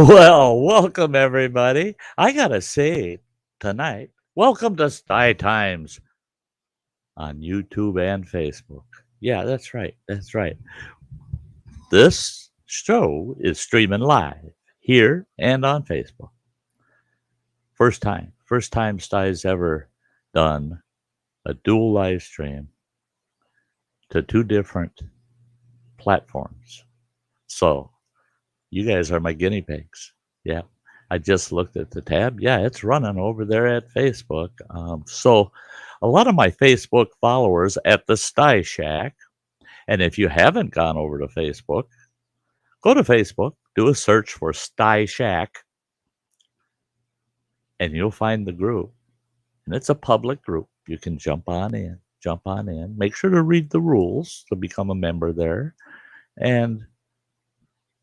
Well, welcome everybody. I gotta say tonight, welcome to Sty Times on YouTube and Facebook. Yeah, that's right. That's right. This show is streaming live here and on Facebook. First time Sty's ever done a dual live stream to two different platforms. So you guys are my guinea pigs. Yeah. I just looked at the tab. Yeah, it's running over there at Facebook. So a lot of my Facebook followers at the Sty Shack, and if you haven't gone over to Facebook, go to Facebook, do a search for Sty Shack, and you'll find the group. And it's a public group. You can jump on in. Make sure to read the rules to become a member there and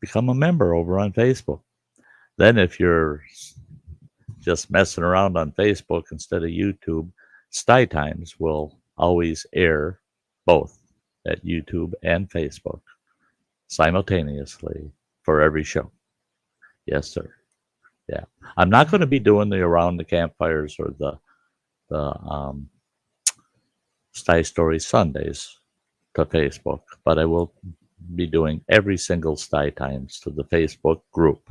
become a member over on Facebook. Then if you're just messing around on Facebook instead of YouTube, Sty Times will always air both at YouTube and Facebook simultaneously for every show. Yes, sir. Yeah, I'm not going to be doing the around the campfires or the Sty Story Sundays to Facebook, but I will be doing every single Sty Times to the Facebook group.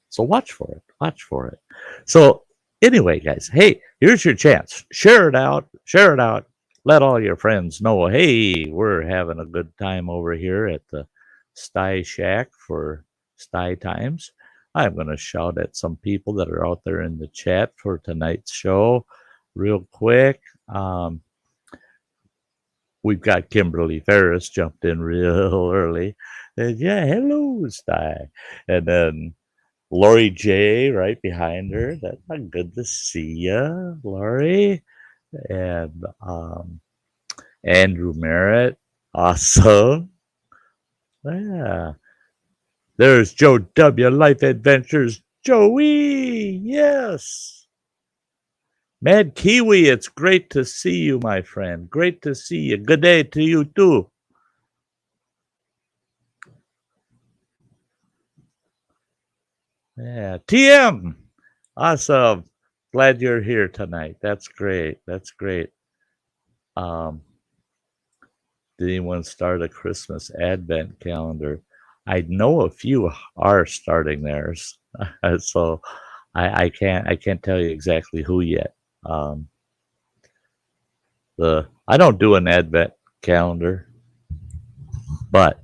So watch for it. Watch for it. So anyway, guys, hey, here's your chance. Share it out. Share it out. Let all your friends know, hey, we're having a good time over here at the Sty Shack for Sty Times. I'm going to shout at some people that are out there in the chat for tonight's show real quick. We've got Kimberly Ferris jumped in real early. And yeah, hello, Sty. And then Lori J right behind her. That's good to see you, Lori. And Andrew Merritt. Awesome. Yeah. There's Joe W. Life Adventures. Joey. Yes. Mad Kiwi, it's great to see you, my friend. Great to see you. Good day to you, too. Yeah. TM. Awesome. Glad you're here tonight. That's great. That's great. Did anyone start a Christmas Advent calendar? I know a few are starting theirs. So I can't tell you exactly who yet. I don't do an Advent calendar, but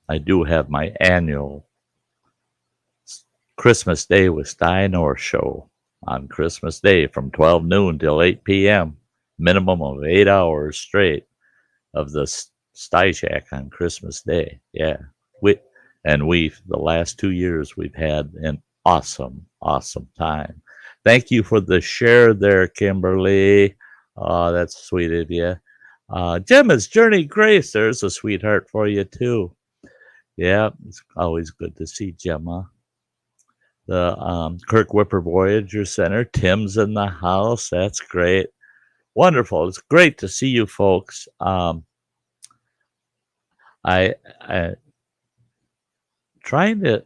I do have my annual Christmas Day with Sty North show on Christmas Day from 12 noon till 8 p.m. Minimum of 8 hours straight of the Sty Shack on Christmas Day. Yeah. The last 2 years, we've had an awesome time. Thank you for the share there, Kimberly. Oh, that's sweet of you. Gemma's Journey Grace, there's a sweetheart for you, too. Yeah, it's always good to see Gemma. The Kirk Whipper Voyager Center, Tim's in the house. That's great. Wonderful. It's great to see you folks. I trying to,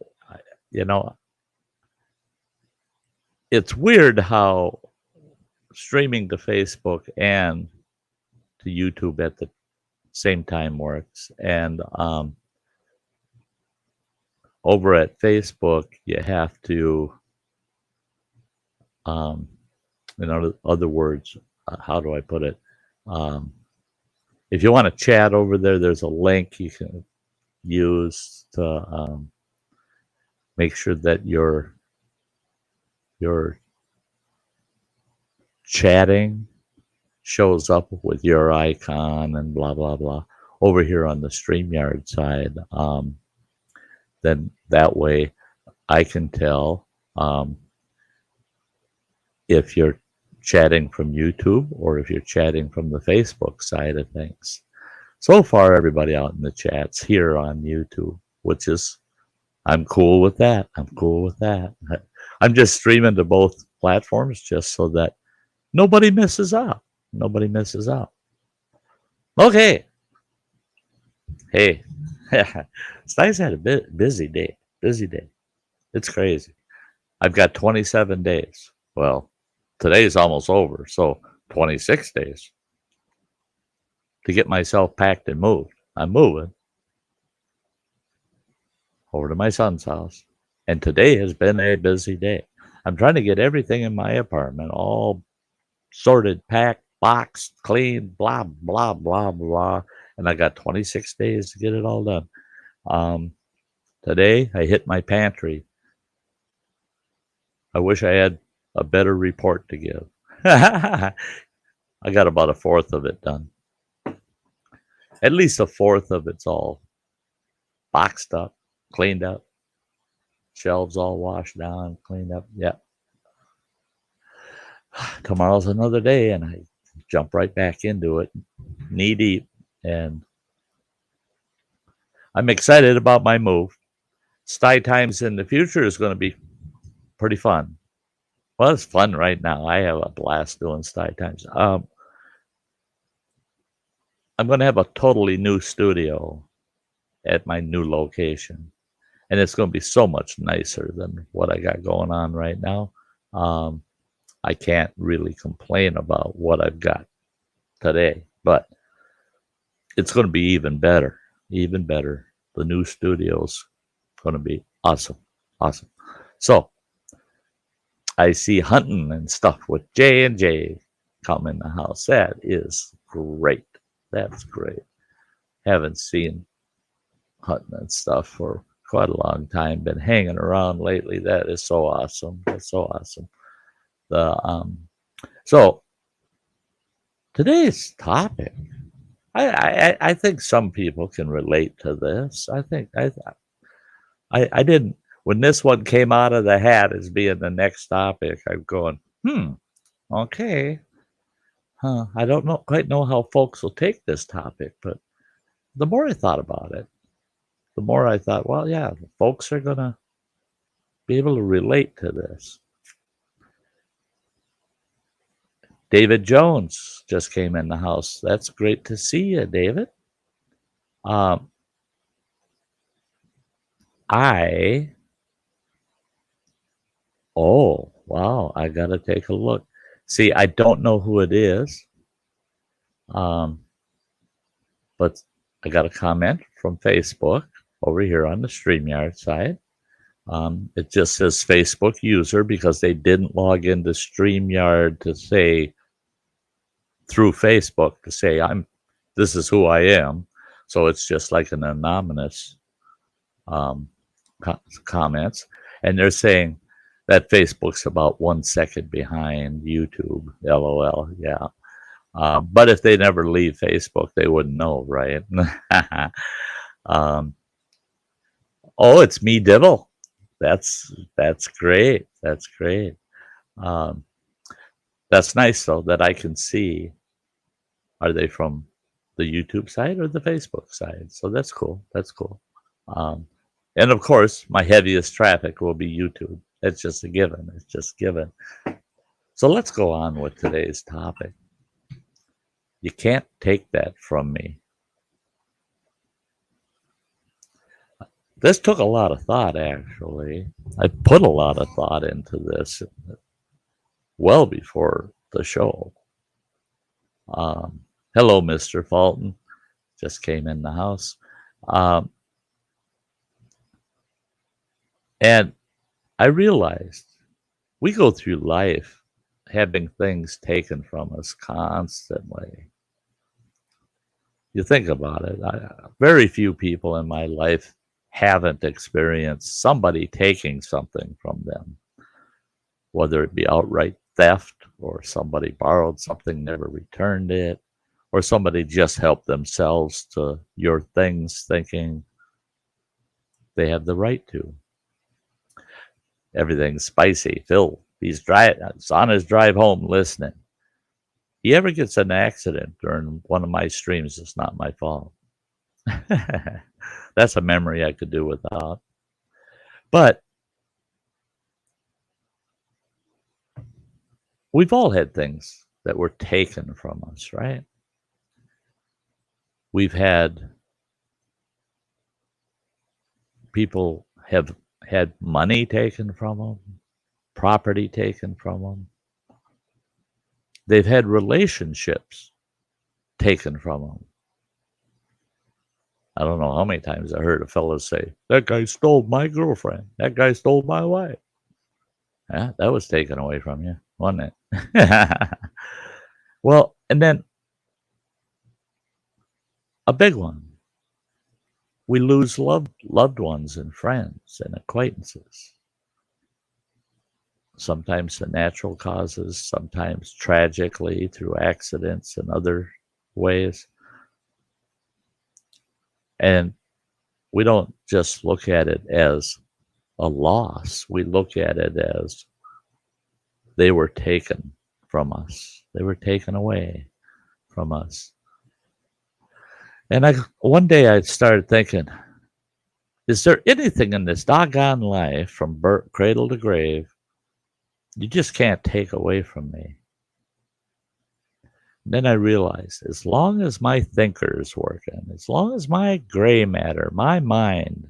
it's weird how streaming to Facebook and to YouTube at the same time works. And over at Facebook, you have to, in other words, how do I put it? If you want to chat over there, there's a link you can use to make sure that your chatting shows up with your icon and blah blah blah over here on the StreamYard side. Then that way I can tell if you're chatting from YouTube or if you're chatting from the Facebook side of things. So far, everybody out in the chats here on YouTube, which is, I'm cool with that. I'm just streaming to both platforms just so that nobody misses out. Okay. Hey, Sty's had a busy day. It's crazy. I've got 27 days. Well, today's almost over, so 26 days to get myself packed and moved. I'm moving over to my son's house, and today has been a busy day. I'm trying to get everything in my apartment all sorted, packed, boxed, clean, blah, blah, blah, blah. And I got 26 days to get it all done. Today, I hit my pantry. I wish I had a better report to give. I got about a fourth of it done. At least a fourth of it's all boxed up, cleaned up, shelves all washed down, cleaned up. Yeah. Tomorrow's another day, and I jump right back into it, knee deep. And I'm excited about my move. Sty Times in the future is going to be pretty fun. Well, it's fun right now. I have a blast doing Sty Times. I'm going to have a totally new studio at my new location, and it's going to be so much nicer than what I got going on right now. I can't really complain about what I've got today, but it's going to be even better, even better. The new studio's going to be awesome, awesome. So I see hunting and stuff with J&J come in the house. That is great. That's great. Haven't seen hunting and stuff for quite a long time. Been hanging around lately. That is so awesome. That's so awesome. So today's topic, I think some people can relate to this. I didn't, when this one came out of the hat as being the next topic, I'm going, okay. I don't quite know how folks will take this topic, but the more I thought about it, the more I thought, well, yeah, folks are going to be able to relate to this. David Jones just came in the house. That's great to see you, David. Oh, wow, I got to take a look. See, I don't know who it is, but I got a comment from Facebook over here on the StreamYard side. It just says Facebook user because they didn't log into StreamYard to say through Facebook to say this is who I am. So it's just like an anonymous comments, and they're saying that Facebook's about 1 second behind YouTube. LOL. Yeah. But if they never leave Facebook, they wouldn't know, right? Oh, it's me, Dibble. That's great. That's great. That's nice though that I can see. Are they from the YouTube side or the Facebook side? So that's cool. That's cool. And of course, my heaviest traffic will be YouTube. It's just a given. It's just given. So let's go on with today's topic. You can't take that from me. This took a lot of thought, actually. I put a lot of thought into this well before the show. Hello, Mr. Fulton. Just came in the house. And I realized we go through life having things taken from us constantly. You think about it. Very few people in my life haven't experienced somebody taking something from them, whether it be outright theft or somebody borrowed something, never returned it, or somebody just helped themselves to your things thinking they have the right to. Everything's spicy. Phil, he's on his drive home listening. He ever gets in an accident during one of my streams, it's not my fault. That's a memory I could do without. But we've all had things that were taken from us, right? We've had people have had money taken from them, property taken from them. They've had relationships taken from them. I don't know how many times I heard a fellow say, that guy stole my girlfriend. That guy stole my wife. Yeah, that was taken away from you, wasn't it? Well, and then a big one. We lose loved ones and friends and acquaintances. Sometimes the natural causes, sometimes tragically through accidents and other ways. And we don't just look at it as a loss. We look at it as they were taken from us. They were taken away from us. And one day I started thinking, is there anything in this doggone life from cradle to grave you just can't take away from me? Then I realized, as long as my thinker is working, as long as my gray matter, my mind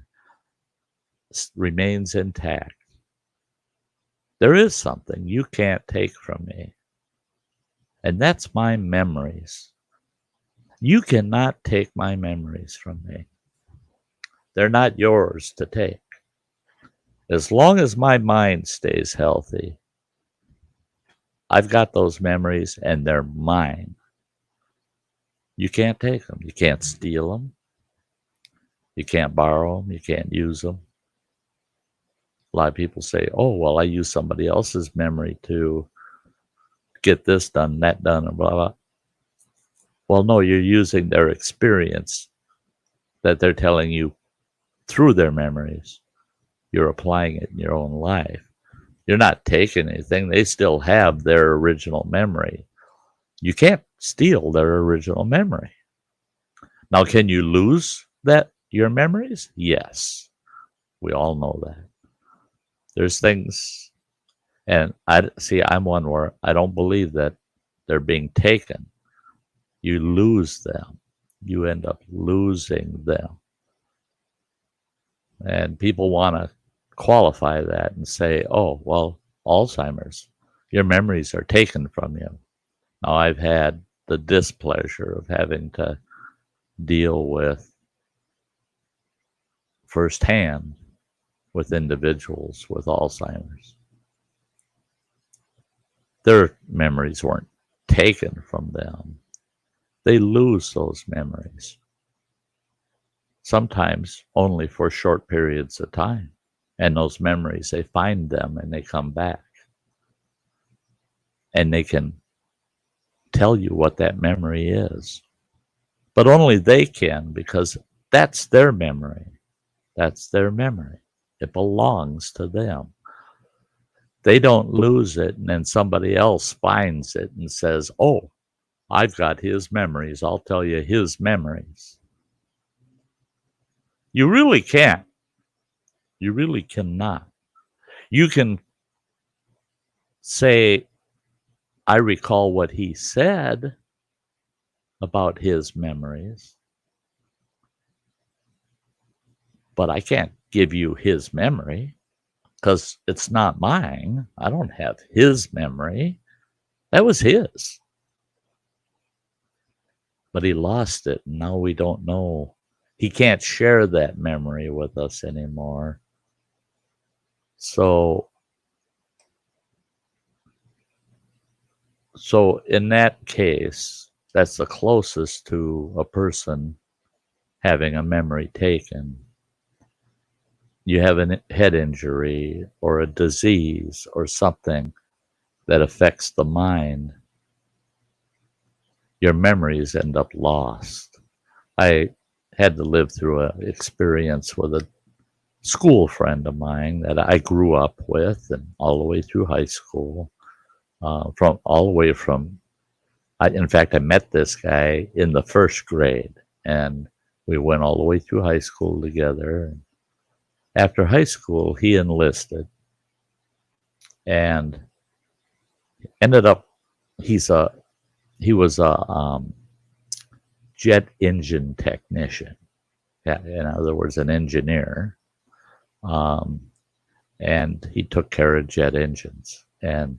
remains intact, there is something you can't take from me. And that's my memories. You cannot take my memories from me. They're not yours to take. As long as my mind stays healthy, I've got those memories and they're mine. You can't take them. You can't steal them. You can't borrow them. You can't use them. A lot of people say, oh, well, I use somebody else's memory to get this done, that done, and blah, blah. Well, no, you're using their experience that they're telling you through their memories. You're applying it in your own life. You're not taking anything. They still have their original memory. You can't steal their original memory. Now, can you lose your memories? Yes. We all know that. There's things, and I'm one where I don't believe that they're being taken. You lose them. You end up losing them. And people want to qualify that and say, oh, well, Alzheimer's, your memories are taken from you. Now, I've had the displeasure of having to deal with firsthand with individuals with Alzheimer's. Their memories weren't taken from them. They lose those memories, sometimes only for short periods of time. And those memories, they find them and they come back. And they can tell you what that memory is. But only they can, because that's their memory. That's their memory. It belongs to them. They don't lose it and then somebody else finds it and says, oh, I've got his memories. I'll tell you his memories. You really can't. You really cannot. You can say, I recall what he said about his memories, but I can't give you his memory because it's not mine. I don't have his memory. That was his. But he lost it, and now we don't know. He can't share that memory with us anymore. So in that case, that's the closest to a person having a memory taken. You have a head injury or a disease or something that affects the mind. Your memories end up lost. I had to live through an experience with a school friend of mine that I grew up with and all the way through high school. In fact, I met this guy in the first grade, and we went all the way through high school together. And after high school, he enlisted and ended up, he was a jet engine technician. Yeah, in other words, an engineer. and he took care of jet engines. And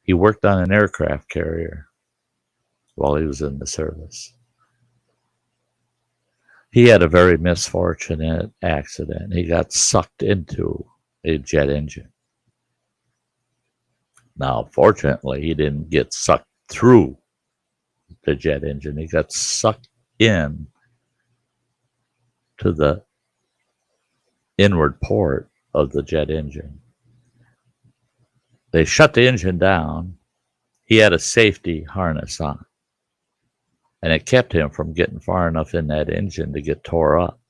he worked on an aircraft carrier while he was in the service. He had a very misfortunate accident. He got sucked into a jet engine. Now, fortunately, he didn't get sucked through the jet engine. He got sucked in to the inward port of the jet engine. They shut the engine down. He had a safety harness on, and it kept him from getting far enough in that engine to get tore up.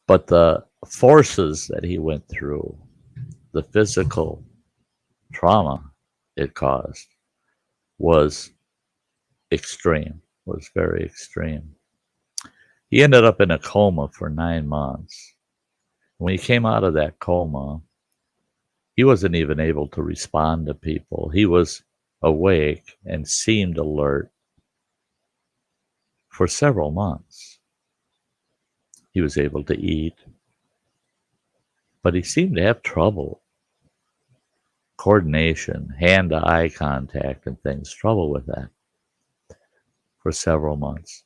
But the forces that he went through, the physical trauma it caused, was extreme, was very extreme. He ended up in a coma for 9 months. When he came out of that coma, he wasn't even able to respond to people. He was awake and seemed alert for several months. He was able to eat, but he seemed to have trouble. Coordination, hand-to-eye contact and things, trouble with that for several months.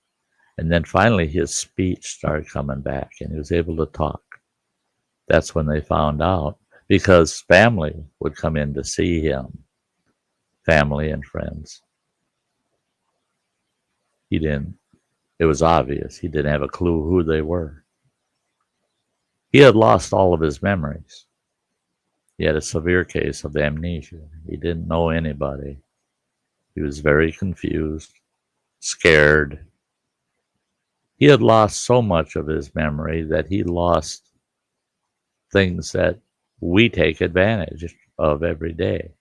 And then finally his speech started coming back and he was able to talk. That's when they found out, because family would come in to see him, family and friends. It was obvious he didn't have a clue who they were. He had lost all of his memories. He had a severe case of amnesia. He didn't know anybody. He was very confused, scared. He had lost so much of his memory that he lost things that we take advantage of every day.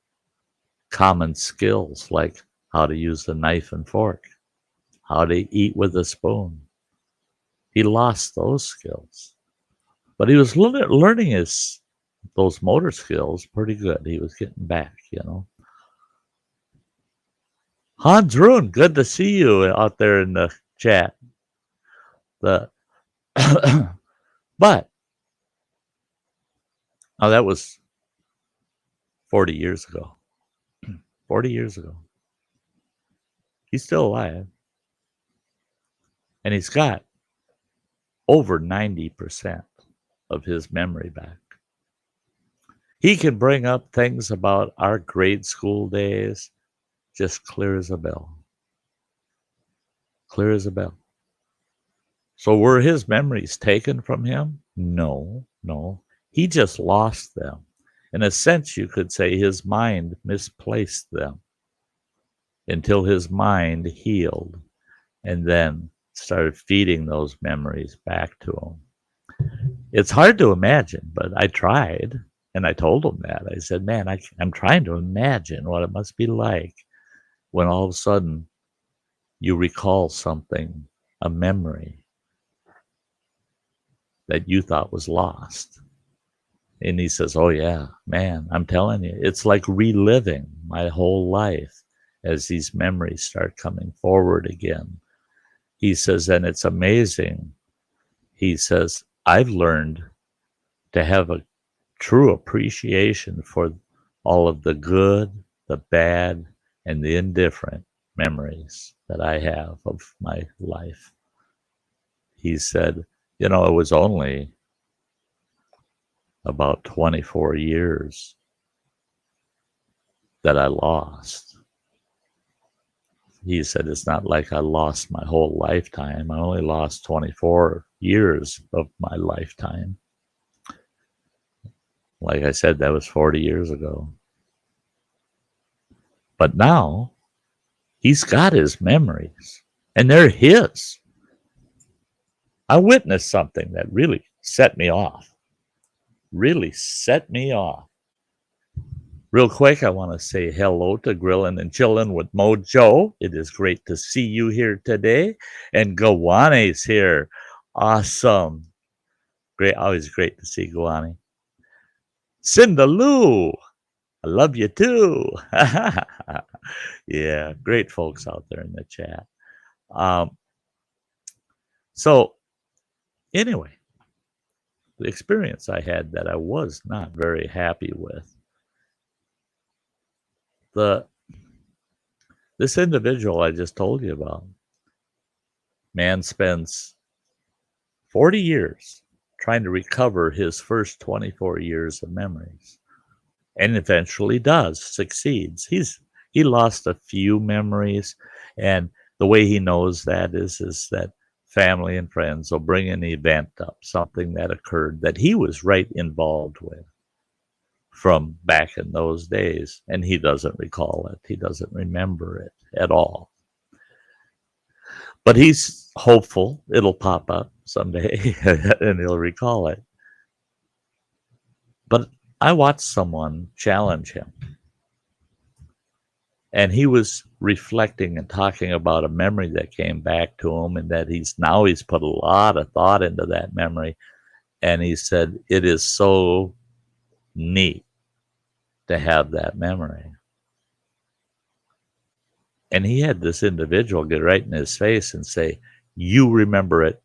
Common skills like how to use a knife and fork, how to eat with a spoon. He lost those skills. But he was learning those motor skills pretty good. He was getting back, Hans Rune, good to see you out there in the chat. But now that was 40 years ago. 40 years ago. He's still alive. And he's got over 90% of his memory back. He can bring up things about our grade school days just clear as a bell. Clear as a bell. So were his memories taken from him? No. He just lost them. In a sense, you could say his mind misplaced them until his mind healed and then started feeding those memories back to him. It's hard to imagine, but I tried, and I told him that. I said, man, I'm trying to imagine what it must be like when all of a sudden you recall something, a memory that you thought was lost. And he says, oh yeah, man, I'm telling you, it's like reliving my whole life as these memories start coming forward again. He says, and it's amazing. He says, I've learned to have a true appreciation for all of the good, the bad, and the indifferent memories that I have of my life. He said, it was only about 24 years that I lost. He said, it's not like I lost my whole lifetime. I only lost 24 years of my lifetime. Like I said, that was 40 years ago. But now, he's got his memories, and they're his. I witnessed something that really set me off. Really set me off. Real quick, I want to say hello to Grillin' and Chillin' with Mojo. It is great to see you here today. And Gawane's here. Awesome. Great, always great to see Gawane. Cinda Lou, I love you too. Yeah, great folks out there in the chat. So, anyway, the experience I had that I was not very happy with. This individual I just told you about, man spends 40 years trying to recover his first 24 years of memories, and eventually succeeds. He lost a few memories, and the way he knows that is that family and friends will bring an event up, something that occurred that he was right involved with from back in those days, and he doesn't recall it. He doesn't remember it at all. But he's hopeful it'll pop up someday and he'll recall it. But I watched someone challenge him, and he was reflecting and talking about a memory that came back to him, and that he's put a lot of thought into that memory. And he said, it is so neat to have that memory. And he had this individual get right in his face and say, you remember it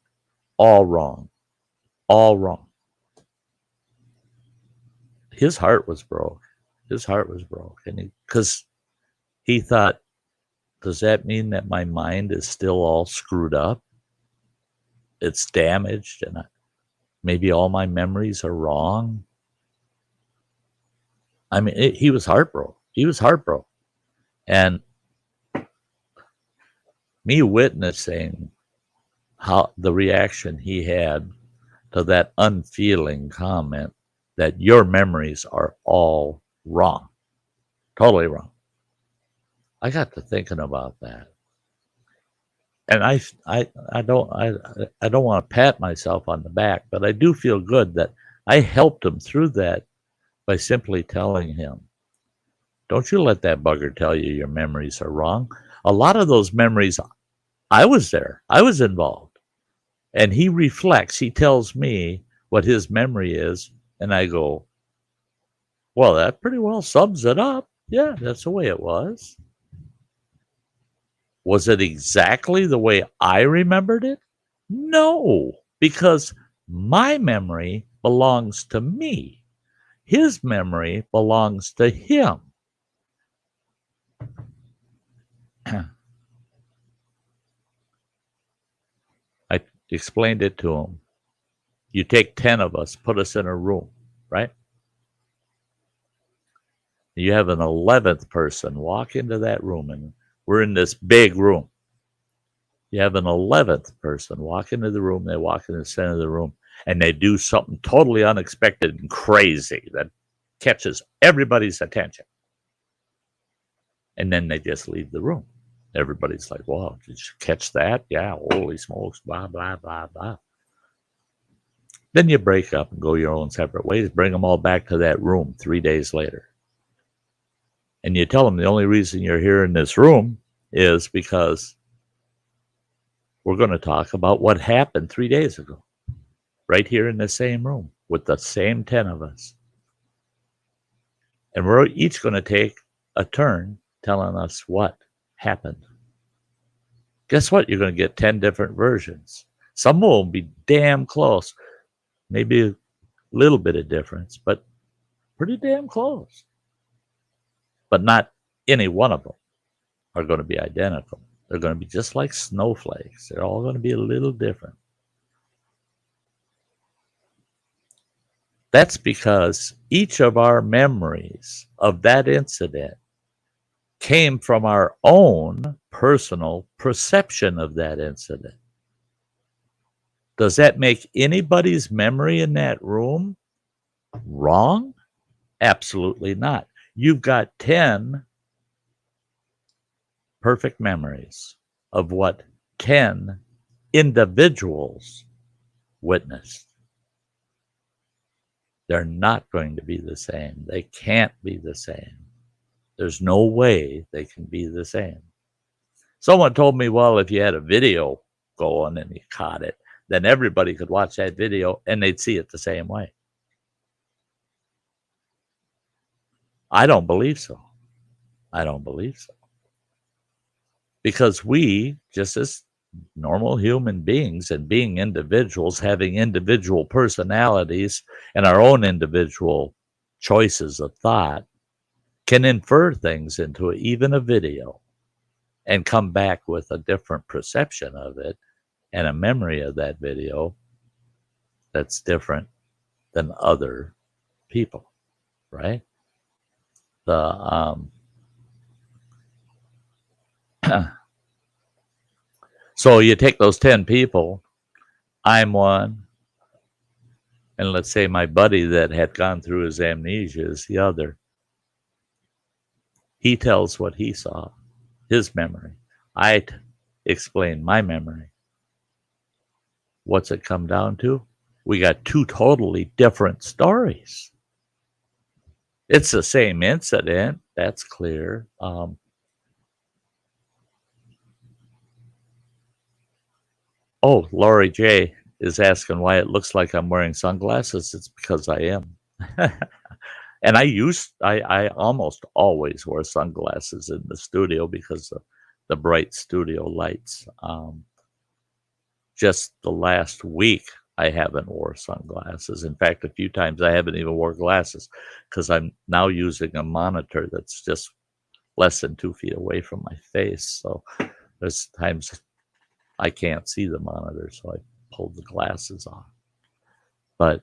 all wrong. All wrong. His heart was broke. His heart was broke. And because he thought, does that mean that my mind is still all screwed up? It's damaged, and maybe all my memories are wrong. I mean, he was heartbroken. He was heartbroken. And me witnessing how the reaction he had to that unfeeling comment that your memories are all wrong, totally wrong. I got to thinking about that. And I don't want to pat myself on the back, but I do feel good that I helped him through that by simply telling him, don't you let that bugger tell you your memories are wrong. A lot of those memories, I was there. I was involved. And he reflects. He tells me what his memory is. And I go, well, that pretty well sums it up. Yeah, that's the way it was. Was it exactly the way I remembered it? No, because my memory belongs to me. His memory belongs to him. I explained it to him. You take 10 of us, put us in a room, right? You have an 11th person walk into that room, and we're in this big room. You have an 11th person walk into the room, they walk in the center of the room, and they do something totally unexpected and crazy that catches everybody's attention. And then they just leave the room. Everybody's like, wow, did you catch that? Yeah, holy smokes, blah, blah, blah, blah. Then you break up and go your own separate ways, bring them all back to that room 3 days later. And you tell them the only reason you're here in this room is because we're going to talk about what happened 3 days ago, right here in the same room with the same 10 of us. And we're each going to take a turn telling us what happened. Guess what? You're going to get 10 different versions. Some of them will be damn close. Maybe a little bit of difference, but pretty damn close. But not any one of them are going to be identical. They're going to be just like snowflakes. They're all going to be a little different. That's because each of our memories of that incident came from our own personal perception of that incident. Does that make anybody's memory in that room wrong? Absolutely not. You've got 10 perfect memories of what 10 individuals witnessed. They're not going to be the same. They can't be the same. There's no way they can be the same. Someone told me, well, if you had a video going and you caught it, then everybody could watch that video and they'd see it the same way. I don't believe so. I don't believe so. Because we, just as normal human beings and being individuals, having individual personalities and our own individual choices of thought, can infer things into even a video and come back with a different perception of it and a memory of that video that's different than other people, right? The so you take those 10 people, I'm one, and let's say my buddy that had gone through his amnesia is the other. He tells what he saw, his memory. I explain my memory. What's it come down to? We got two totally different stories. It's the same incident, that's clear. Oh, Lori J is asking why it looks like I'm wearing sunglasses. It's because I am. And I almost always wear sunglasses in the studio because of the bright studio lights. Just the last week, I haven't wore sunglasses. In fact, a few times I haven't even wore glasses because I'm now using a monitor that's just less than 2 feet away from my face. So there's times I can't see the monitor, so I pulled the glasses off. But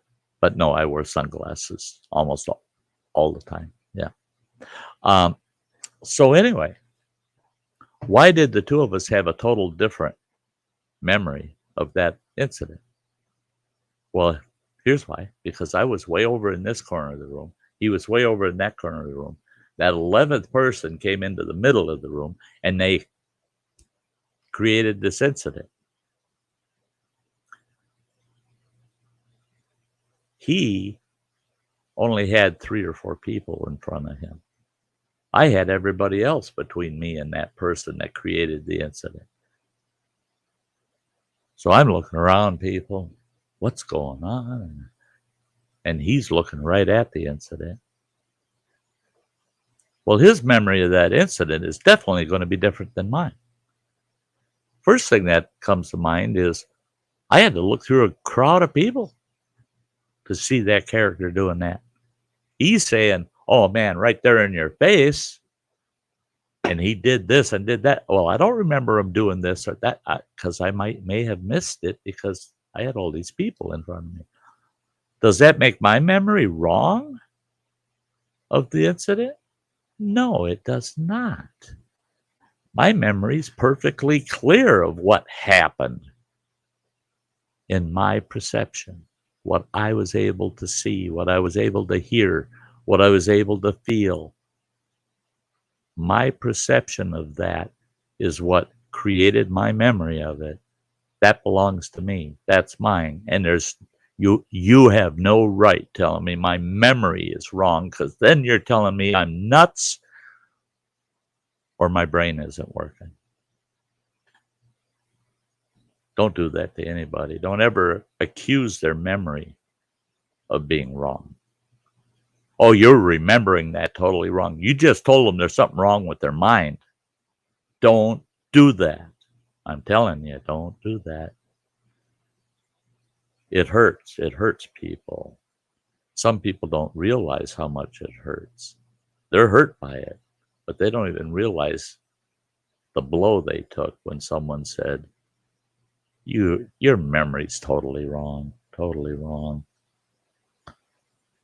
no, I wear sunglasses almost all the time. Yeah. So anyway, why did the two of us have a total different memory of that incident? Well, here's why. Because I was way over in this corner of the room. He was way over in that corner of the room. That 11th person came into the middle of the room, and they created this incident. He only had 3 or 4 people in front of him. I had everybody else between me and that person that created the incident. So I'm looking around, people, what's going on? And he's looking right at the incident. Well, his memory of that incident is definitely going to be different than mine. First thing that comes to mind is I had to look through a crowd of people to see that character doing that. He's saying, oh man, right there in your face. And he did this and did that. Well, I don't remember him doing this or that because I may have missed it because I had all these people in front of me. Does that make my memory wrong of the incident? No, it does not. My memory's perfectly clear of what happened in my perception, what I was able to see, what I was able to hear, what I was able to feel. My perception of that is what created my memory of it. That belongs to me. That's mine. And there's you have no right telling me my memory is wrong, because then you're telling me I'm nuts or my brain isn't working. Don't do that to anybody. Don't ever accuse their memory of being wrong. Oh, you're remembering that totally wrong. You just told them there's something wrong with their mind. Don't do that. I'm telling you, don't do that. It hurts. It hurts people. Some people don't realize how much it hurts. They're hurt by it, but they don't even realize the blow they took when someone said, your memory's totally wrong, totally wrong.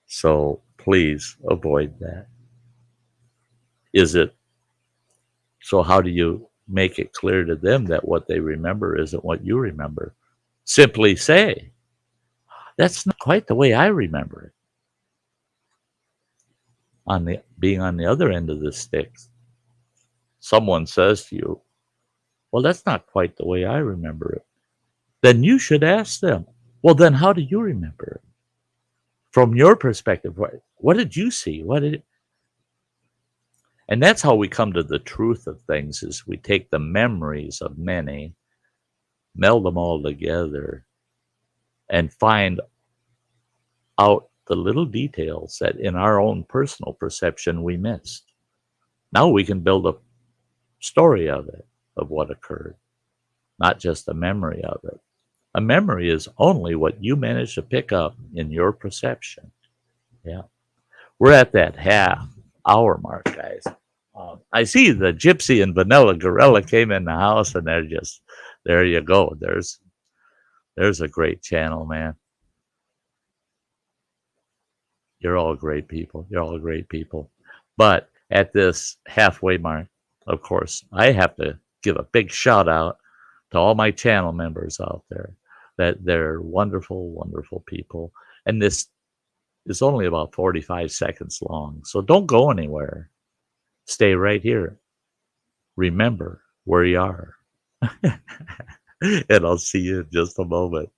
So please avoid that. So how do you make it clear to them that what they remember isn't what you remember? Simply say, that's not quite the way I remember it. Being on the other end of the stick, someone says to you, well, that's not quite the way I remember it. Then you should ask them, well, then how do you remember it? From your perspective, what did you see? And that's how we come to the truth of things, is we take the memories of many, meld them all together, and find out the little details that in our own personal perception we missed. Now we can build a story of it, of what occurred. not just a memory of it. A memory is only what you manage to pick up in your perception. Yeah. We're at that half hour mark, guys. I see the Gypsy and Vanilla Gorilla came in the house, and they're just, there you go. There's a great channel, man. You're all great people. You're all great people. But at this halfway mark, of course, I have to give a big shout out to all my channel members out there. That they're wonderful, wonderful people. And this is only about 45 seconds long. So don't go anywhere. Stay right here. Remember where you are. And I'll see you in just a moment.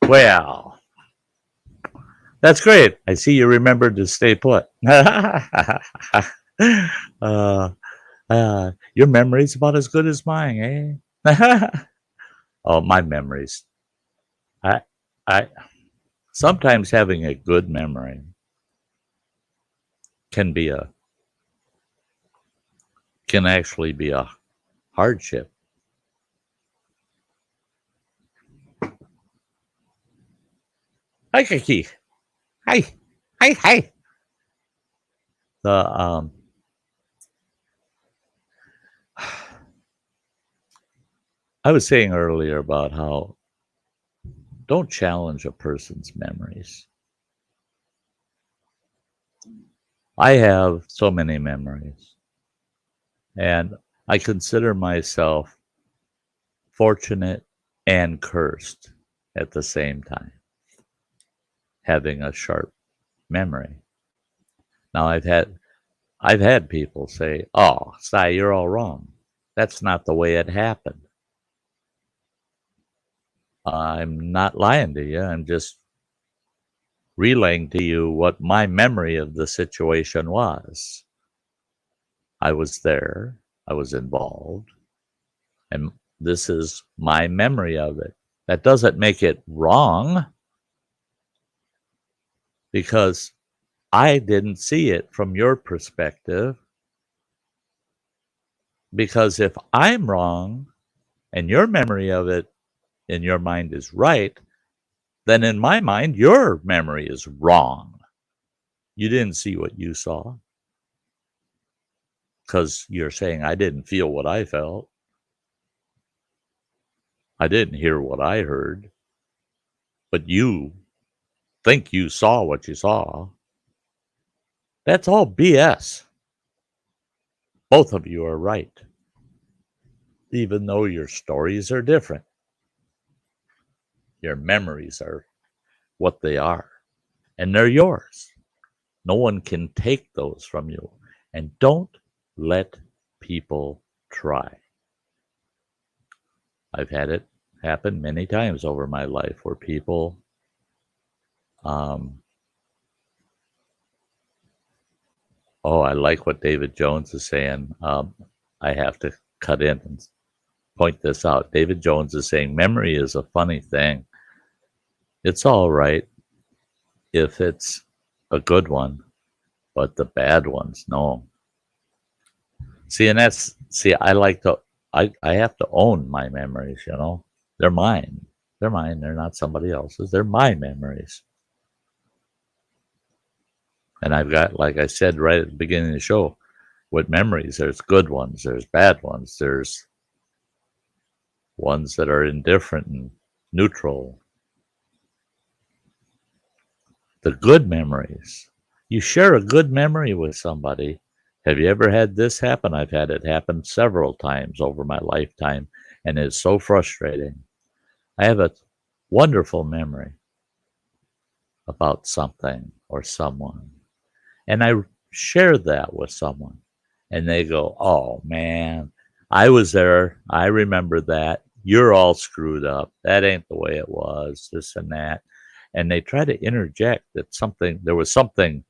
Well, that's great. I see you remembered to stay put. Your memory's about as good as mine, eh? Oh, my memories. I sometimes having a good memory can actually be a hardship. Hi, Kiki. Hi. Hi. The I was saying earlier about how don't challenge a person's memories. I have so many memories, and I consider myself fortunate and cursed at the same time, having a sharp memory. Now I've had people say, "Oh, Sty, you're all wrong. That's not the way it happened." I'm not lying to you. I'm just relaying to you what my memory of the situation was. I was there. I was involved. And this is my memory of it. That doesn't make it wrong, because I didn't see it from your perspective. Because if I'm wrong and your memory of it in your mind is right, then in my mind, your memory is wrong. You didn't see what you saw, because you're saying, I didn't feel what I felt. I didn't hear what I heard. But you think you saw what you saw. That's all BS. Both of you are right, even though your stories are different. Your memories are what they are, and they're yours. No one can take those from you. And don't let people try. I've had it happen many times over my life where people I like what David Jones is saying. I have to cut in and point this out. David Jones is saying memory is a funny thing. It's all right if it's a good one, but the bad ones, no. See, and I have to own my memories, you know. They're mine. They're mine. They're not somebody else's. They're my memories. And I've got, like I said right at the beginning of the show, with memories, there's good ones, there's bad ones, there's ones that are indifferent and neutral. The good memories. You share a good memory with somebody. Have you ever had this happen? I've had it happen several times over my lifetime, and it's so frustrating. I have a wonderful memory about something or someone, and I share that with someone, and they go, "Oh man, I was there. I remember that. You're all screwed up. That ain't the way it was, this and that." And they try to interject that there was something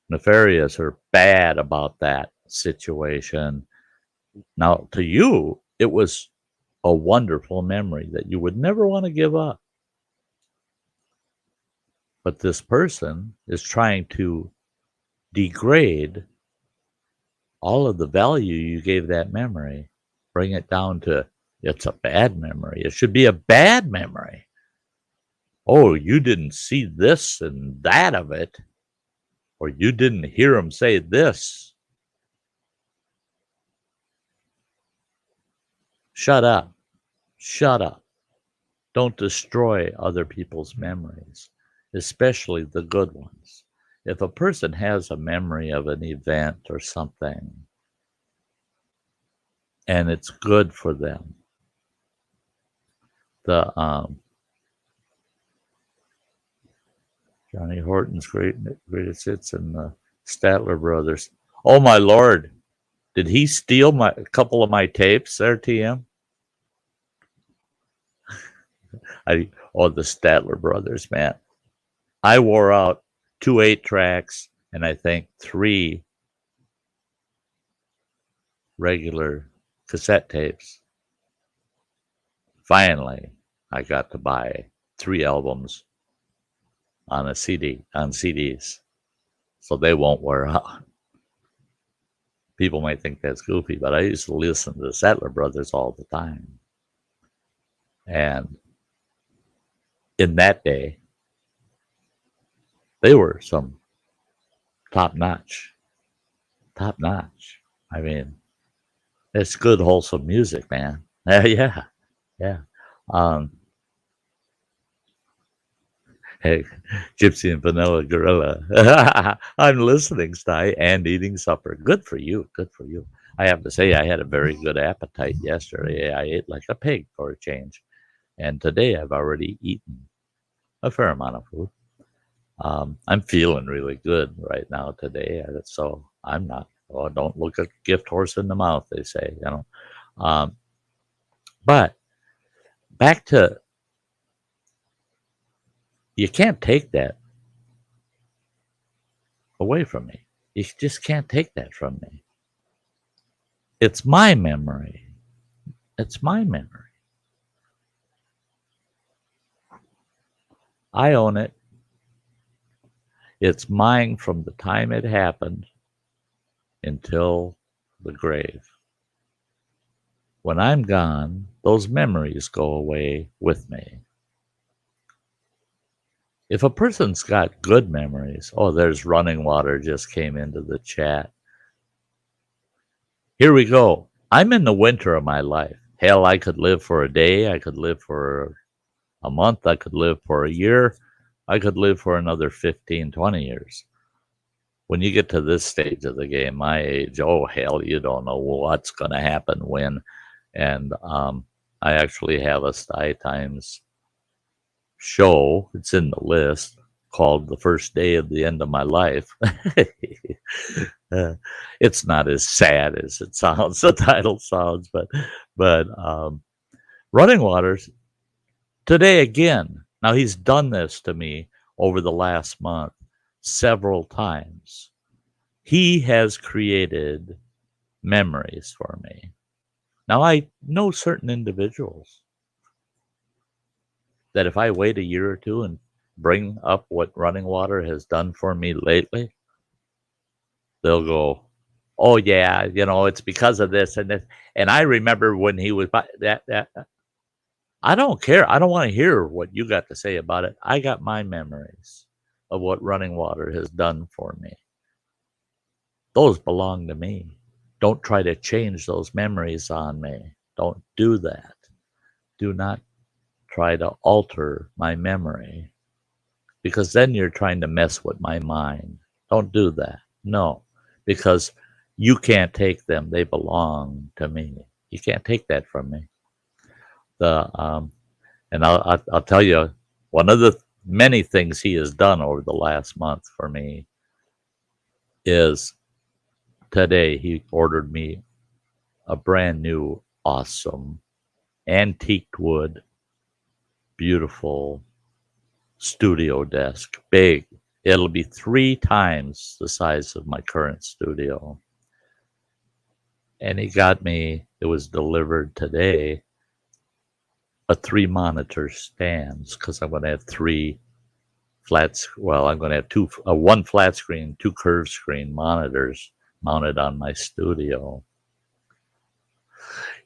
nefarious or bad about that situation. Now, to you, it was a wonderful memory that you would never want to give up. But this person is trying to degrade all of the value you gave that memory, bring it down to it's a bad memory. It should be a bad memory. Oh, you didn't see this and that of it, or you didn't hear him say this. Shut up. Shut up. Don't destroy other people's memories, especially the good ones. If a person has a memory of an event or something, and it's good for them, the Johnny Horton's greatest hits and the Statler brothers. Oh my Lord, did he steal a couple of my tapes there, TM? The Statler brothers, man. I wore out 2 8-tracks and I think 3 regular cassette tapes. Finally, I got to buy 3 albums on CDs, so they won't wear out. People might think that's goofy, but I used to listen to the Statler brothers all the time. And in that day, they were some top notch. I mean, it's good, wholesome music, man. Yeah. Hey, Gypsy and Vanilla Gorilla. I'm listening, Sty, and eating supper. Good for you. Good for you. I have to say, I had a very good appetite yesterday. I ate like a pig for a change. And today I've already eaten a fair amount of food. I'm feeling really good right now today. So I'm not, don't look a gift horse in the mouth, they say, But back to, you can't take that away from me. You just can't take that from me. It's my memory. It's my memory. I own it. It's mine from the time it happened until the grave. When I'm gone, those memories go away with me. If a person's got good memories, there's Running Water just came into the chat. Here we go. I'm in the winter of my life. Hell, I could live for a day. I could live for a month. I could live for a year. I could live for another 15, 20 years. When you get to this stage of the game, my age, hell, you don't know what's going to happen when. And I actually have a Sty Times show. It's in the list called The First Day of the End of My Life. It's not as sad as it sounds, the title sounds, but Running Waters today again. Now he's done this to me over the last month several times. He has created memories for me. Now I know certain individuals that if I wait a year or two and bring up what Running Water has done for me lately, they'll go, "Oh yeah, it's because of this and this." And I remember when he was that. I don't care. I don't want to hear what you got to say about it. I got my memories of what Running Water has done for me. Those belong to me. Don't try to change those memories on me. Don't do that. do not try to alter my memory, because then you're trying to mess with my mind. Don't do that. No, because you can't take them. They belong to me. You can't take that from me. The and I'll tell you, one of the many things he has done over the last month for me is today he ordered me a brand new, awesome, antique wood, beautiful studio desk, big. It'll be 3 times the size of my current studio. And he got me, it was delivered today, a 3 monitor stands, because I'm going to have 3 flats. Well, I'm going to have 1 flat screen, 2 curved screen monitors mounted on my studio.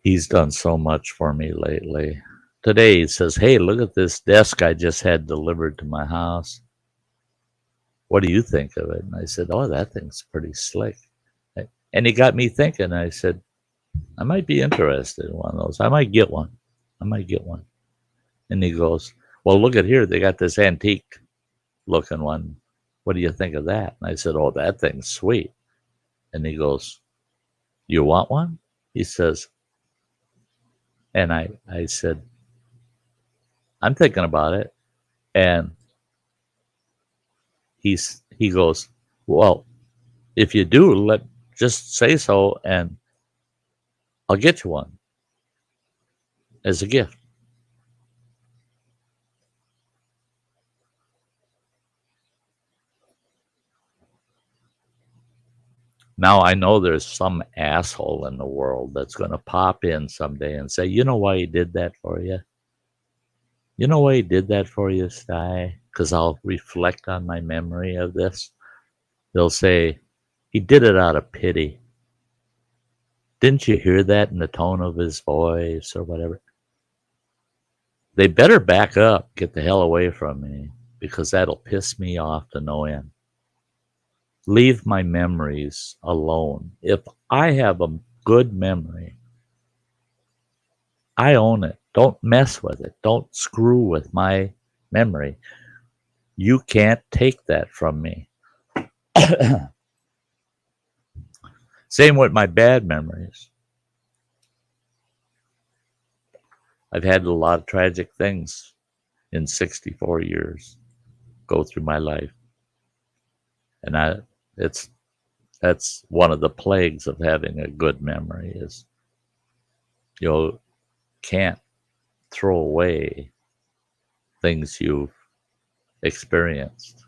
He's done so much for me lately. Today he says, "Hey, look at this desk I just had delivered to my house. What do you think of it?" And I said, "Oh, that thing's pretty slick." And he got me thinking. I said, "I might be interested in one of those. I might get one. I might get one." And he goes, "Well, look at here. They got this antique looking one. What do you think of that?" And I said, "Oh, that thing's sweet." And he goes, "You want one?" He says, and I said, "I'm thinking about it." And he goes, "Well, if you do, just say so, and I'll get you one as a gift." Now I know there's some asshole in the world that's going to pop in someday and say, "You know why he did that for you? You know why he did that for you, Sty?" Because I'll reflect on my memory of this. They'll say, "He did it out of pity. Didn't you hear that in the tone of his voice," or whatever? They better back up, get the hell away from me, because that'll piss me off to no end. Leave my memories alone. If I have a good memory, I own it. Don't mess with it. Don't screw with my memory. You can't take that from me. Same with my bad memories. I've had a lot of tragic things in 64 years go through my life. And that's one of the plagues of having a good memory is you can't throw away things you've experienced,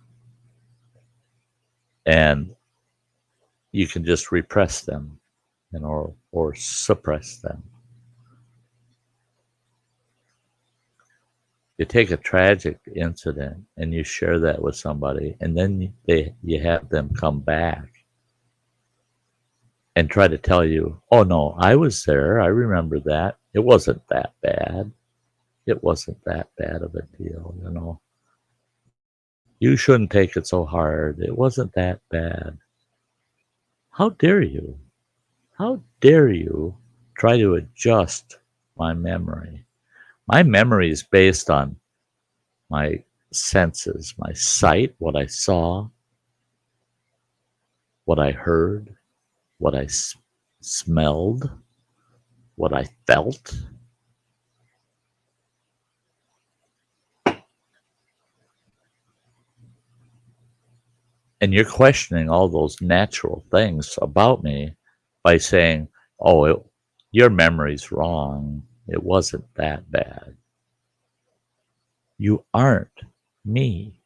and you can just repress them, or suppress them. You take a tragic incident and you share that with somebody, and then you have them come back and try to tell you, "Oh no, I was there. I remember that. It wasn't that bad. It wasn't that bad of a deal, you know. You shouldn't take it so hard. It wasn't that bad." How dare you? How dare you try to adjust my memory? My memory is based on my senses, my sight, what I saw, what I heard, what I smelled, what I felt. And you're questioning all those natural things about me by saying, "Oh, your memory's wrong. It wasn't that bad." You aren't me.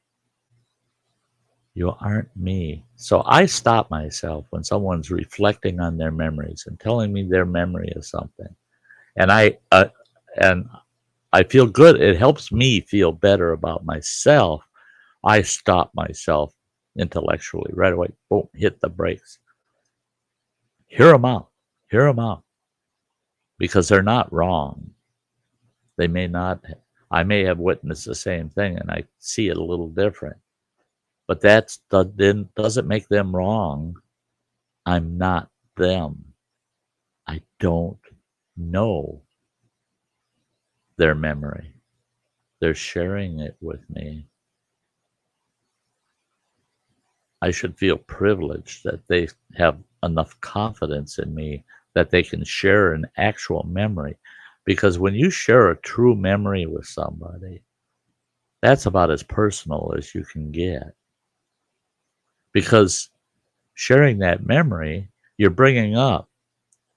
You aren't me. So I stop myself when someone's reflecting on their memories and telling me their memory is something, and I feel good. It helps me feel better about myself. I stop myself intellectually right away. Boom, hit the brakes. Hear them out. Hear them out, because they're not wrong. They may not. I may have witnessed the same thing, and I see it a little different. But that doesn't make them wrong. I'm not them. I don't know their memory. They're sharing it with me. I should feel privileged that they have enough confidence in me that they can share an actual memory. Because when you share a true memory with somebody, that's about as personal as you can get. Because sharing that memory, you're bringing up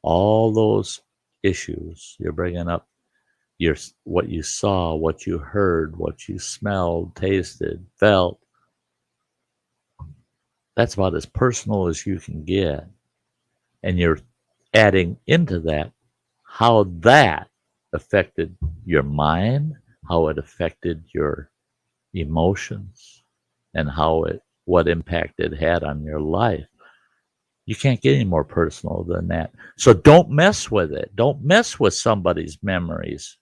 all those issues. You're bringing up what you saw, what you heard, what you smelled, tasted, felt. That's about as personal as you can get. And you're adding into that how that affected your mind, how it affected your emotions, and what impact it had on your life. You can't get any more personal than that. So don't mess with it. Don't mess with somebody's memories.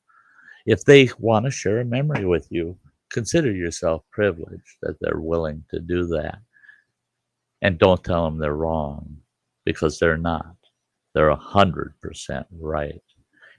If they want to share a memory with you, consider yourself privileged that they're willing to do that. And don't tell them they're wrong, because they're not. They're 100% right.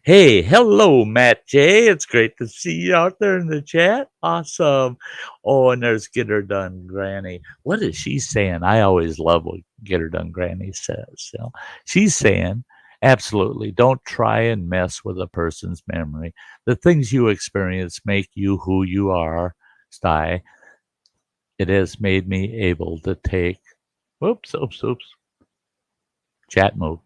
Hey, hello, Matt J. It's great to see you out there in the chat. Awesome. Oh, and there's Get Her Done Granny. What is she saying? I always love what Get Her Done Granny says. You know, she's saying, absolutely, don't try and mess with a person's memory. The things you experience make you who you are, Sty. It has made me able to take, oops, chat mode.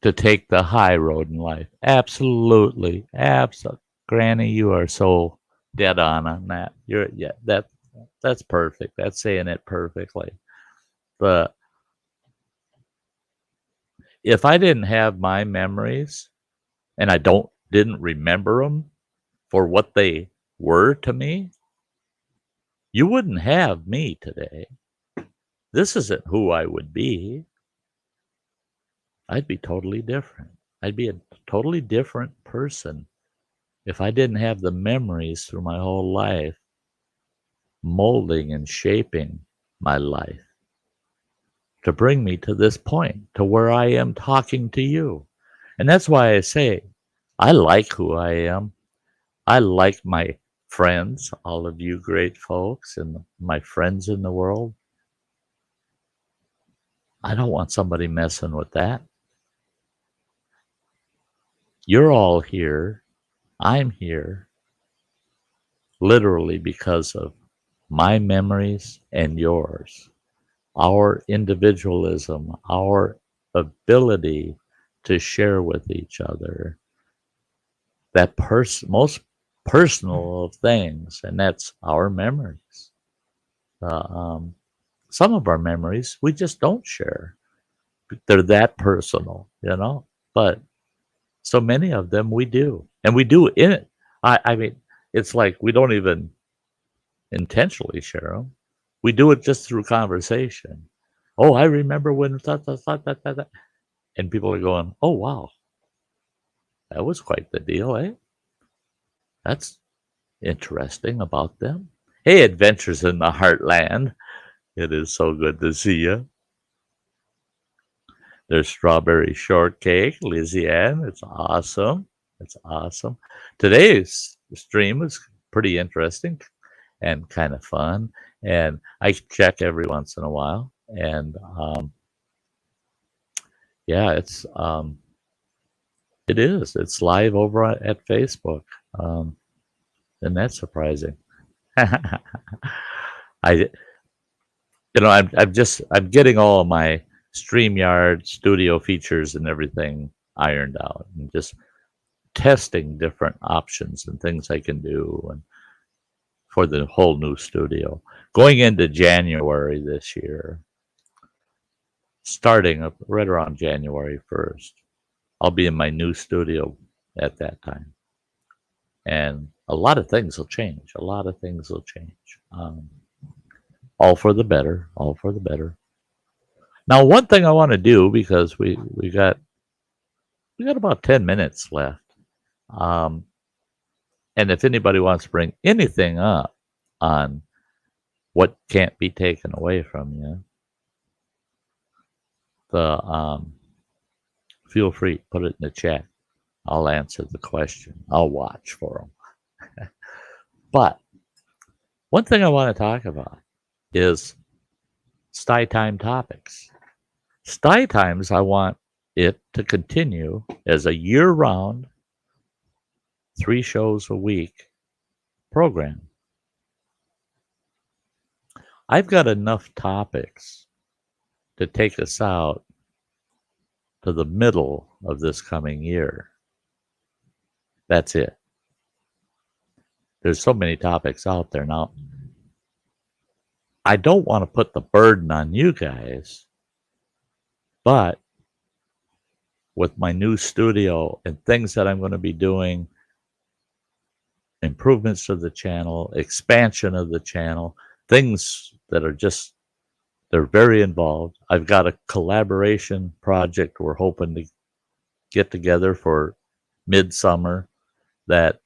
To take the high road in life. Absolutely. Absolutely. Granny, you are so dead on that. That's perfect. That's saying it perfectly. But if I didn't have my memories and I didn't remember them for what they were to me, you wouldn't have me today. This isn't who I would be. I'd be totally different. I'd be a totally different person if I didn't have the memories through my whole life molding and shaping my life to bring me to this point, to where I am talking to you. And that's why I say, I like who I am. I like my friends, all of you great folks and my friends in the world. I don't want somebody messing with that. You're all here. I'm here literally because of my memories and yours, our individualism, our ability to share with each other that most personal of things, and that's our memories. Some of our memories we just don't share. They're that personal, but so many of them we do, and we do in it. I mean, it's like we don't even intentionally share them. We do it just through conversation. Oh, I remember when and people are going, oh, wow, that was quite the deal, eh? That's interesting about them. Hey, Adventures in the Heartland. It is so good to see you. There's Strawberry Shortcake, Lizzie Ann. It's awesome. It's awesome. Today's stream is pretty interesting and kind of fun. And I check every once in a while. And yeah, it is. It's live over at Facebook. And that's surprising. I'm getting all of my StreamYard studio features and everything ironed out, and just testing different options and things I can do, and for the whole new studio going into January this year, starting up right around January 1st. I'll be in my new studio at that time, and a lot of things will change. All for the better. All for the better. Now, one thing I want to do, because we got about 10 minutes left, and if anybody wants to bring anything up on what can't be taken away from you, feel free, put it in the chat. I'll answer the question. I'll watch for them. But one thing I want to talk about is Sty Time topics. Sty Times, I want it to continue as a year-round, 3 shows a week program. I've got enough topics to take us out to the middle of this coming year. That's it. There's so many topics out there now. I don't want to put the burden on you guys, but with my new studio and things that I'm going to be doing, improvements to the channel, expansion of the channel, things that are just, they're very involved. I've got a collaboration project we're hoping to get together for midsummer that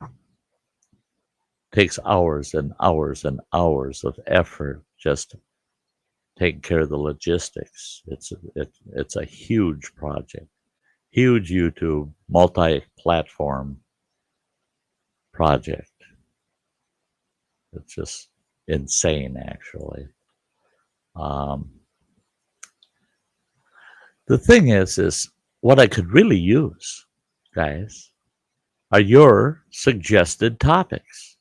takes hours and hours and hours of effort just taking care of the logistics. It's a huge project, huge YouTube multi-platform project. It's just insane, actually. The thing is what I could really use, guys, are your suggested topics.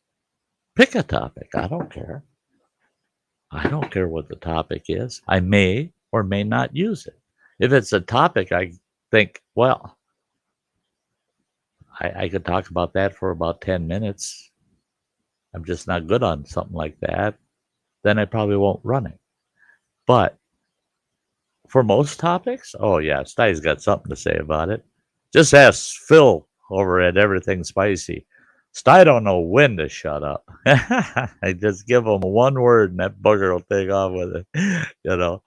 Pick a topic. I don't care. I don't care what the topic is. I may or may not use it. If it's a topic I think, well, I could talk about that for about 10 minutes. I'm just not good on something like that. Then I probably won't run it. But for most topics, oh yeah, Sty's got something to say about it. Just ask Phil over at Everything Spicy. Sty don't know when to shut up. I just give him one word and that bugger will take off with it, you know.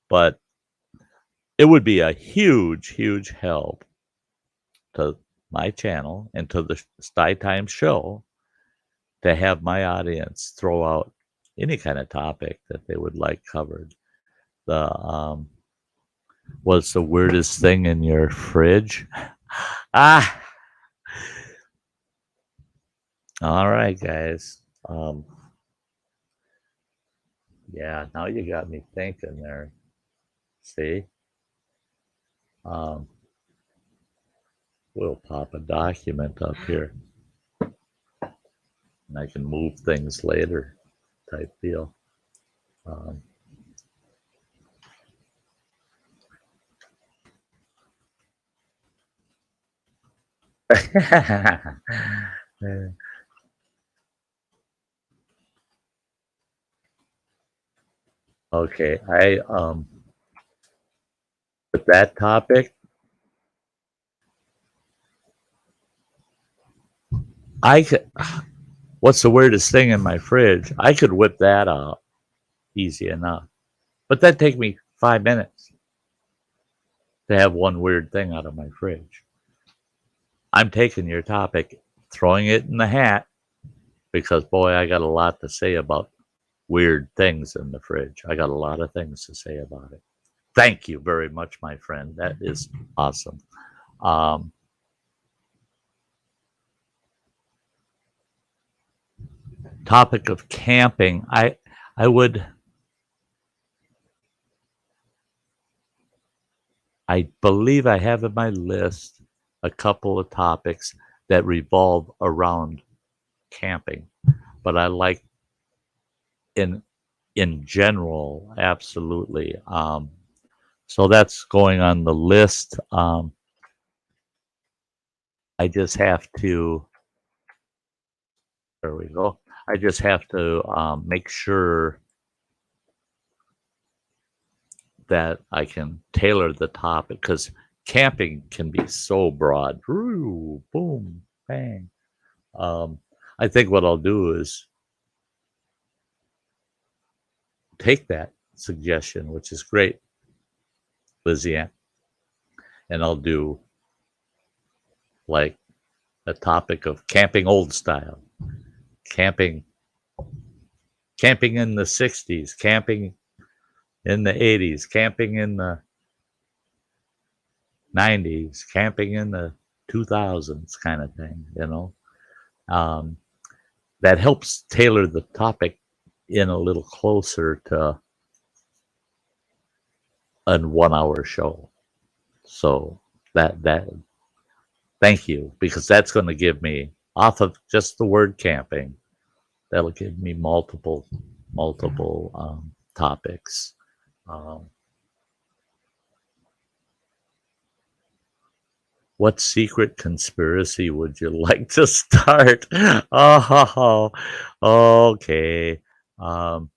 But it would be a huge, huge help to my channel and to the Sty Times show to have my audience throw out any kind of topic that they would like covered. The what's the weirdest thing in your fridge? Ah, all right, guys. Yeah, now you got me thinking there. See, we'll pop a document up here, and I can move things later, type deal. Okay, with that topic, I could. What's the weirdest thing in my fridge? I could whip that out easy enough, but that'd take me 5 minutes to have one weird thing out of my fridge. I'm taking your topic, throwing it in the hat, because boy, I got a lot to say about weird things in the fridge. I got a lot of things to say about it. Thank you very much, my friend. That is awesome. Topic of camping. I believe I have in my list a couple of topics that revolve around camping, but I like in general, absolutely. So that's going on the list. I just have to. There we go. I just have to make sure that I can tailor the topic, because camping can be so broad. Ooh, boom, bang. I think what I'll do is take that suggestion, which is great, Lizzie Ann, and I'll do like a topic of camping old style, camping in the 60s, camping in the 80s, camping in the 90s, camping in the 2000s kind of thing, you know. Um, that helps tailor the topic in a little closer to a 1 hour show. So that thank you, because that's going to give me, off of just the word camping, that'll give me multiple topics. Um, what secret conspiracy would you like to start? Oh, okay. Um,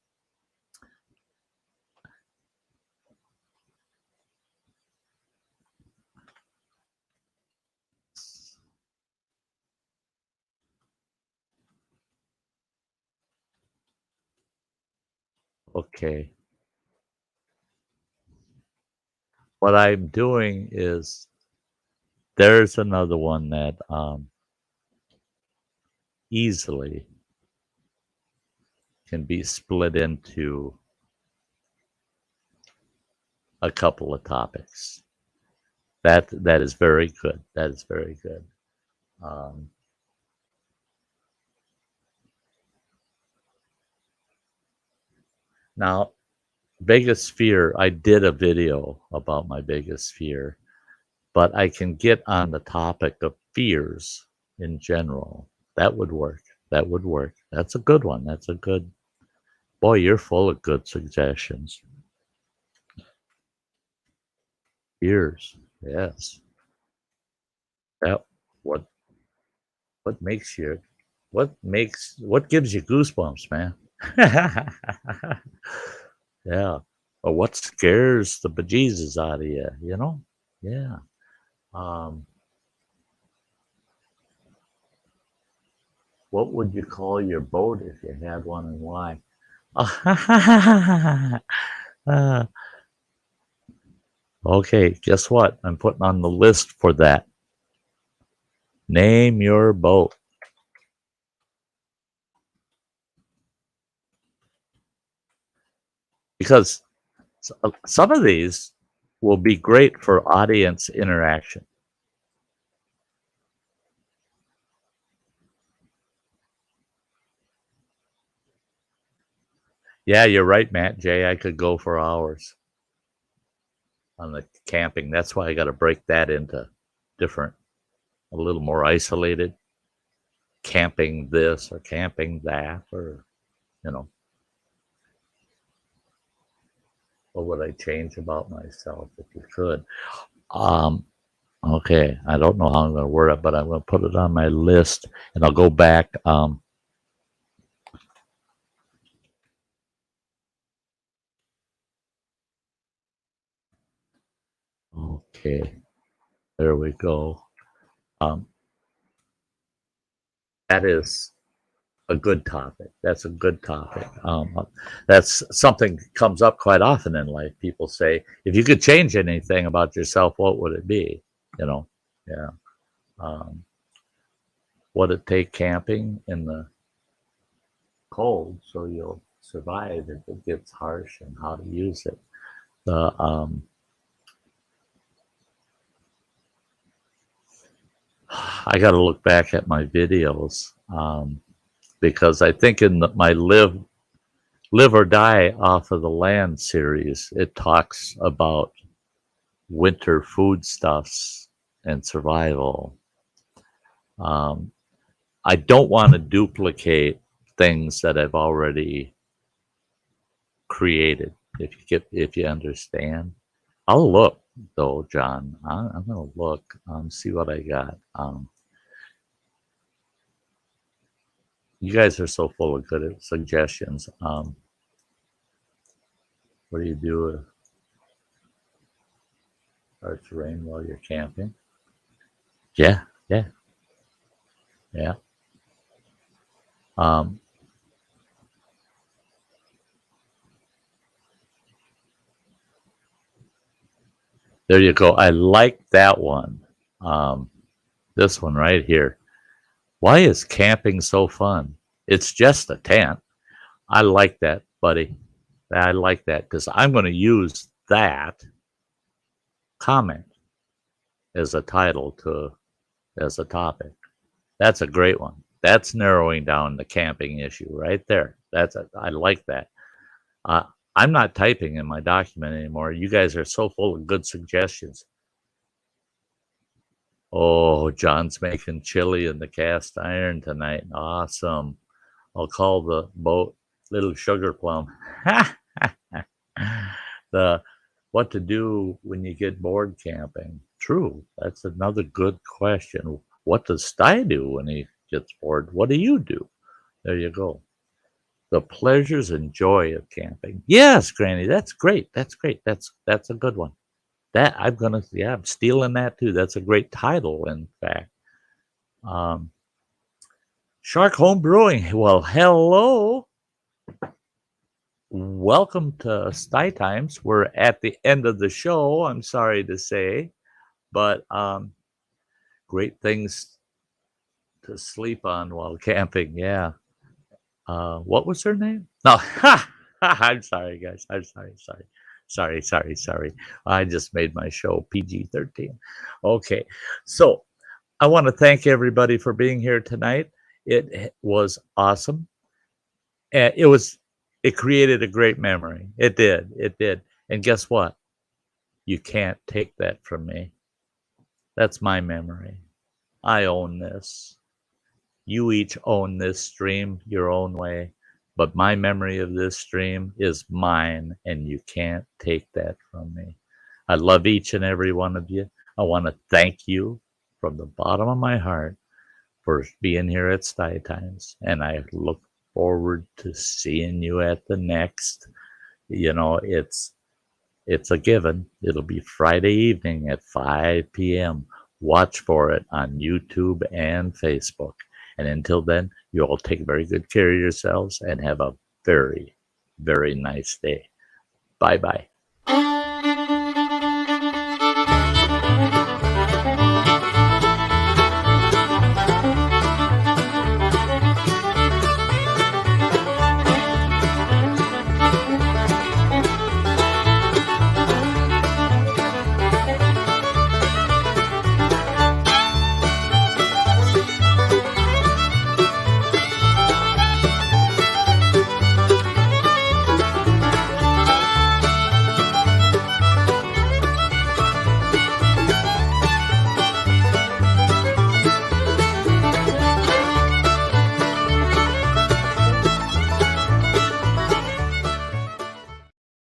okay. What I'm doing is, there's another one that easily can be split into a couple of topics. That is very good. That is very good. Um, now, biggest fear. I did a video about my biggest fear, but I can get on the topic of fears in general. That would work. That would work. That's a good one. That's a good. Boy, you're full of good suggestions. Fears. Yes. Yep. What what makes you what gives you goosebumps, man? Yeah. Or what scares the bejesus out of you, you know? Yeah. Um, what would you call your boat if you had one, and why? Uh, okay, guess what? I'm putting on the list for that. Name your boat. Because some of these will be great for audience interaction. Yeah, you're right, Matt Jay. I could go for hours on the camping. That's why I got to break that into different, a little more isolated. Camping this or camping that, or, you know, what would I change about myself if you could? Um, okay, I don't know how I'm going to word it, but I'm going to put it on my list, and I'll go back. Okay, there we go. Um, that is a good topic. That's a good topic. That's something that comes up quite often in life. People say, if you could change anything about yourself, what would it be? You know, yeah. Um, what it take camping in the cold so you'll survive if it gets harsh, and how to use it. The I got to look back at my videos, because I think in my live or die off of the land series, it talks about winter foodstuffs and survival. Um, I don't want to duplicate things that I've already created. If you understand, I'll look though, John. I'm gonna look, see what I got. You guys are so full of good suggestions. What do you do if it starts to rain while you're camping? Yeah, yeah, yeah. Um, there you go. I like that one. Um, this one right here. Why is camping so fun? It's just a tent. I like that, buddy. I like that, because I'm going to use that comment. as a title to as a topic. That's a great one. That's narrowing down the camping issue right there. I like that. Uh, I'm not typing in my document anymore. You guys are so full of good suggestions. Oh, John's making chili in the cast iron tonight. Awesome. I'll call the boat Little Sugar Plum. the What to do when you get bored camping. True. That's another good question. What does Sty do when he gets bored? What do you do? There you go. The pleasures and joy of camping. Yes, Granny, that's great. That's great. That's a good one. I'm stealing that too. That's a great title, in fact. Um, Shark Home Brewing. Well, hello. Welcome to Sty Times. We're at the end of the show, I'm sorry to say, but great things to sleep on while camping. Yeah. What was her name? No, I'm sorry, guys. I'm sorry. I just made my show PG-13. Okay, so I want to thank everybody for being here tonight. It was awesome. And it created a great memory. It did. And guess what? You can't take that from me. That's my memory. I own this. You each own this stream your own way, but my memory of this stream is mine, and you can't take that from me. I love each and every one of you. I want to thank you from the bottom of my heart for being here at Sty Times, and I look forward to seeing you at the next. It's a given. It'll be Friday evening at 5 p.m. Watch for it on YouTube and Facebook. And until then, you all take very good care of yourselves and have a very, very nice day. Bye-bye.